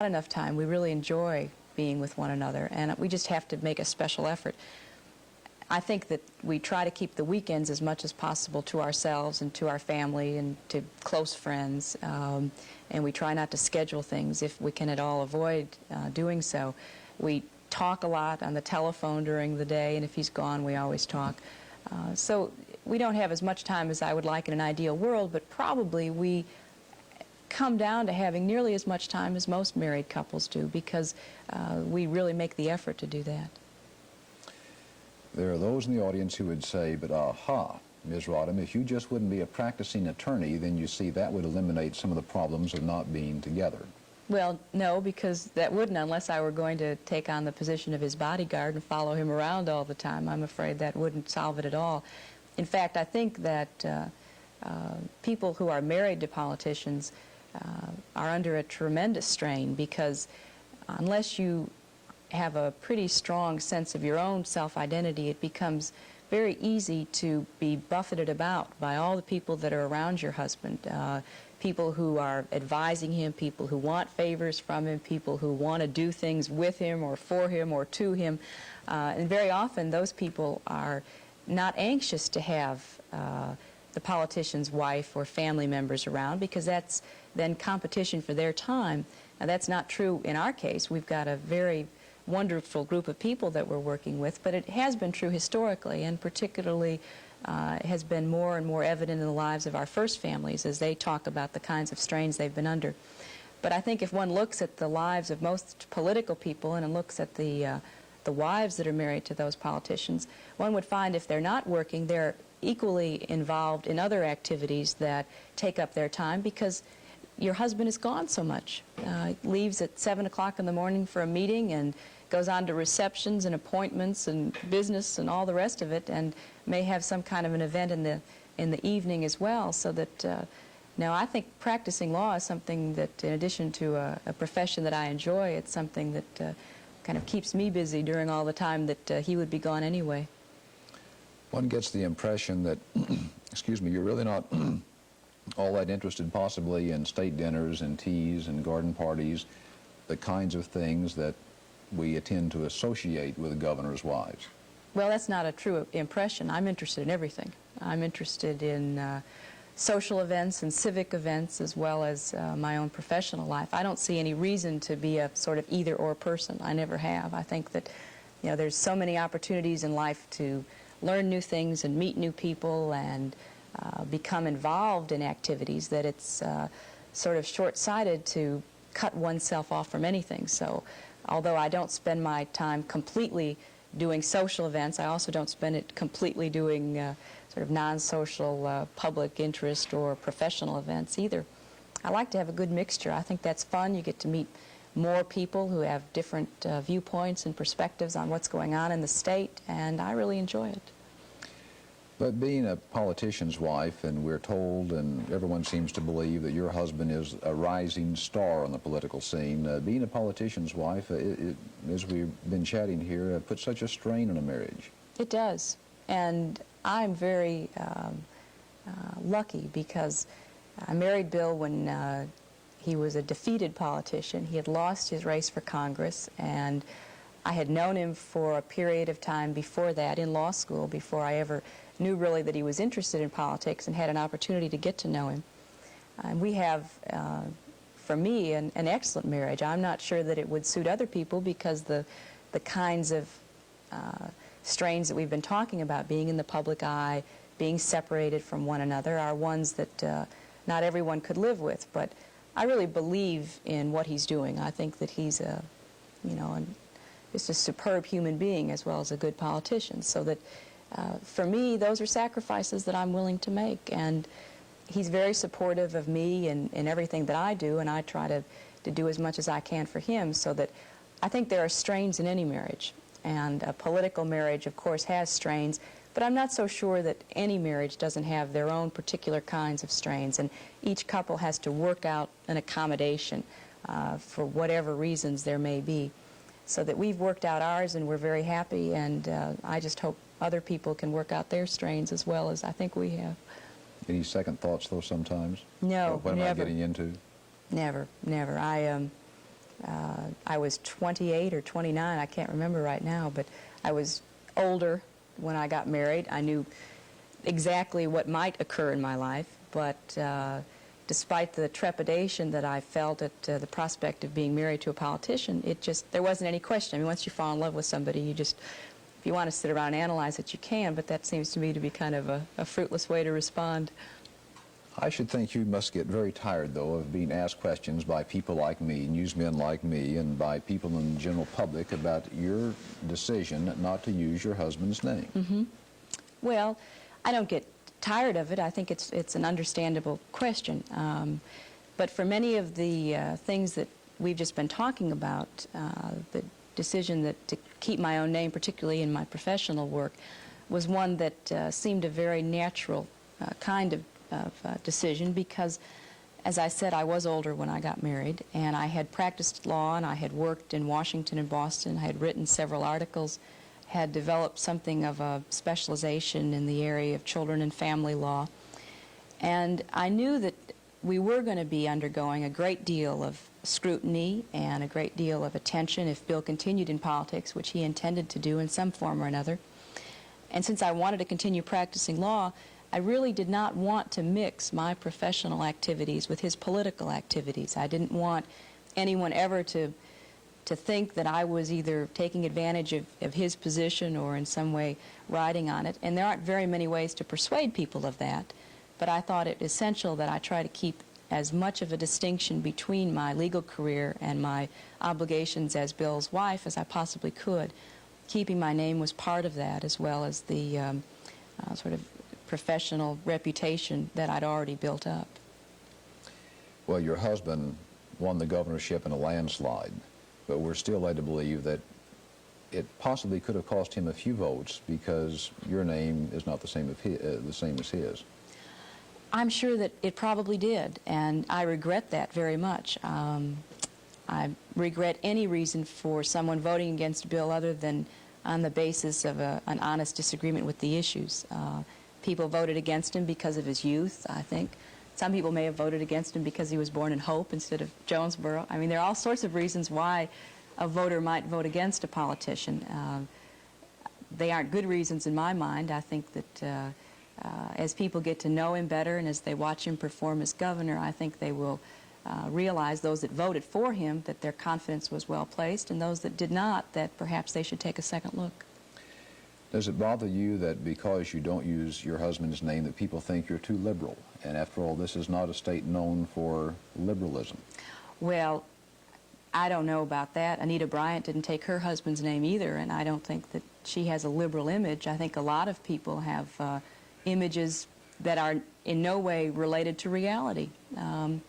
enough time. We really enjoy being with one another, and we just have to make a special effort. I think that we try to keep the weekends as much as possible to ourselves and to our family and to close friends, and we try not to schedule things if we can at all avoid doing so. We talk a lot on the telephone during the day, and if he's gone, we always talk. So we don't have as much time as I would like in an ideal world, but probably we come down to having nearly as much time as most married couples do, because we really make the effort to do that. There are those in the audience who would say, but aha, Ms. Rodham, if you just wouldn't be a practicing attorney, then you see that would eliminate some of the problems of not being together. Well, no, because that wouldn't, unless I were going to take on the position of his bodyguard and follow him around all the time. I'm afraid that wouldn't solve it at all. In fact, I think that people who are married to politicians are under a tremendous strain, because unless you have a pretty strong sense of your own self-identity, it becomes very easy to be buffeted about by all the people that are around your husband, people who are advising him, people who want favors from him, people who want to do things with him or for him or to him. And very often those people are not anxious to have the politician's wife or family members around, because that's then competition for their time. Now, that's not true in our case. We've got a very wonderful group of people that we're working with, but it has been true historically, and particularly has been more and more evident in the lives of our first families as they talk about the kinds of strains they've been under. But I think if one looks at the lives of most political people and looks at the wives that are married to those politicians, one would find if they're not working, they're equally involved in other activities that take up their time, because your husband is gone so much. Leaves at 7 o'clock in the morning for a meeting and goes on to receptions and appointments and business and all the rest of it, and may have some kind of an event in the evening as well. So that now I think practicing law is something that, in addition to a profession that I enjoy, it's something that kind of keeps me busy during all the time that he would be gone anyway. One gets the impression that, excuse me, you're really not all that interested possibly in state dinners and teas and garden parties, the kinds of things that we tend to associate with governors' wives. Well, that's not a true impression. I'm interested in everything. I'm interested in social events and civic events, as well as my own professional life. I don't see any reason to be a sort of either-or person. I never have. I think that, you know, there's so many opportunities in life to learn new things and meet new people and become involved in activities, that it's sort of short-sighted to cut oneself off from anything. So although I don't spend my time completely doing social events, I also don't spend it completely doing sort of non-social public interest or professional events either. I like to have a good mixture. I think that's fun. You get to meet more people who have different viewpoints and perspectives on what's going on in the state, and I really enjoy it. But being a politician's wife, and we're told, and everyone seems to believe, that your husband is a rising star on the political scene, being a politician's wife, as we've been chatting here, puts such a strain on a marriage. It does. And I'm very lucky, because I married Bill when he was a defeated politician. He had lost his race for Congress, and I had known him for a period of time before that in law school, before I ever knew really that he was interested in politics, and had an opportunity to get to know him. And we have, for me, an excellent marriage. I'm not sure that it would suit other people, because the kinds of strains that we've been talking about, being in the public eye, being separated from one another, are ones that not everyone could live with. But I really believe in what he's doing. I think that he's a, you know, just a superb human being as well as a good politician. So that for me, those are sacrifices that I'm willing to make. And he's very supportive of me and everything that I do, and I try to do as much as I can for him. So that I think there are strains in any marriage. And a political marriage, of course, has strains, but I'm not so sure that any marriage doesn't have their own particular kinds of strains, and each couple has to work out an accommodation for whatever reasons there may be. So that we've worked out ours, and we're very happy, and I just hope other people can work out their strains as well as I think we have. Any second thoughts, though, sometimes? No, what never. am I getting into? Never, never. I was 28 or 29, I can't remember right now, but I was older when I got married. I knew exactly what might occur in my life, but despite the trepidation that I felt at the prospect of being married to a politician, there wasn't any question. I mean, once you fall in love with somebody, if you want to sit around and analyze it, you can, but that seems to me to be kind of a fruitless way to respond. I should think you must get very tired, though, of being asked questions by people like me, newsmen like me, and by people in the general public about your decision not to use your husband's name. Mm-hmm. Well, I don't get tired of it. I think it's an understandable question. But for many of the things that we've just been talking about, the decision to keep my own name, particularly in my professional work, was one that seemed a very natural kind of decision because, as I said, I was older when I got married, and I had practiced law, and I had worked in Washington and Boston. I had written several articles, had developed something of a specialization in the area of children and family law. And I knew that we were going to be undergoing a great deal of scrutiny and a great deal of attention if Bill continued in politics, which he intended to do in some form or another. And since I wanted to continue practicing law, I really did not want to mix my professional activities with his political activities. I didn't want anyone ever to think that I was either taking advantage of his position or in some way riding on it. And there aren't very many ways to persuade people of that, but I thought it essential that I try to keep as much of a distinction between my legal career and my obligations as Bill's wife as I possibly could. Keeping my name was part of that, as well as the sort of professional reputation that I'd already built up. Well, your husband won the governorship in a landslide, but we're still led to believe that it possibly could have cost him a few votes because your name is not the same as his. I'm sure that it probably did, and I regret that very much. I regret any reason for someone voting against Bill other than on the basis of an honest disagreement with the issues. People voted against him because of his youth, I think. Some people may have voted against him because he was born in Hope instead of Jonesboro. I mean, there are all sorts of reasons why a voter might vote against a politician. They aren't good reasons in my mind. I think that as people get to know him better and as they watch him perform as governor, I think they will realize, those that voted for him, that their confidence was well placed, and those that did not, that perhaps they should take a second look. Does it bother you that because you don't use your husband's name that people think you're too liberal? And after all, this is not a state known for liberalism. Well, I don't know about that. Anita Bryant didn't take her husband's name either, and I don't think that she has a liberal image. I think a lot of people have images that are in no way related to reality. And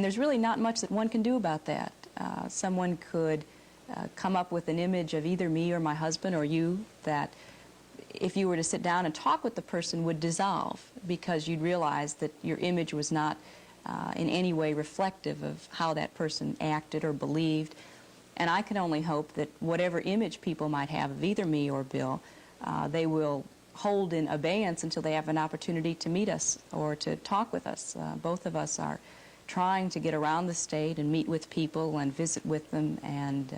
there's really not much that one can do about that. Someone could come up with an image of either me or my husband or you that, if you were to sit down and talk with the person, would dissolve because you'd realize that your image was not in any way reflective of how that person acted or believed. And I can only hope that whatever image people might have of either me or Bill, they will hold in abeyance until they have an opportunity to meet us or to talk with us. Both of us are trying to get around the state and meet with people and visit with them and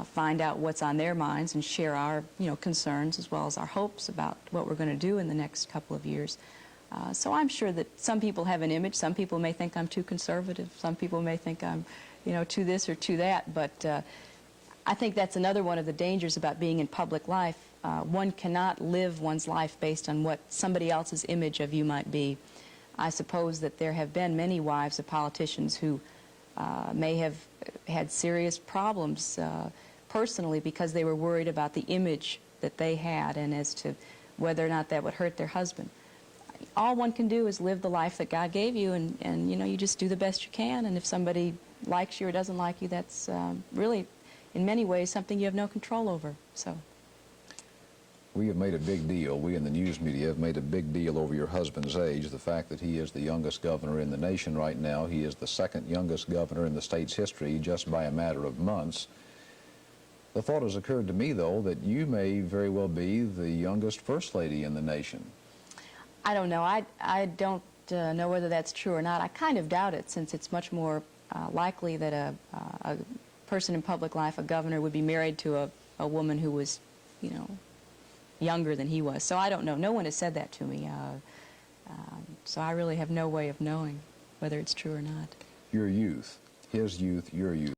find out what's on their minds and share our concerns as well as our hopes about what we're going to do in the next couple of years. So I'm sure that some people have an image. Some people may think I'm too conservative. Some people may think I'm too this or too that. But I think that's another one of the dangers about being in public life. One cannot live one's life based on what somebody else's image of you might be. I suppose that there have been many wives of politicians who may have had serious problems personally because they were worried about the image that they had and as to whether or not that would hurt their husband. All one can do is live the life that God gave you, and you just do the best you can, and if somebody likes you or doesn't like you, that's really, in many ways, something you have no control over. So. We have made a big deal, we in the news media have made a big deal over your husband's age, the fact that he is the youngest governor in the nation right now. He is the second youngest governor in the state's history just by a matter of months. The thought has occurred to me, though, that you may very well be the youngest first lady in the nation. I don't know. I don't know whether that's true or not. I kind of doubt it, since it's much more likely that a person in public life, a governor, would be married to a woman who was, you know, younger than he was. So I don't know. No one has said that to me. So I really have no way of knowing whether it's true or not. Your youth, his youth, your youth.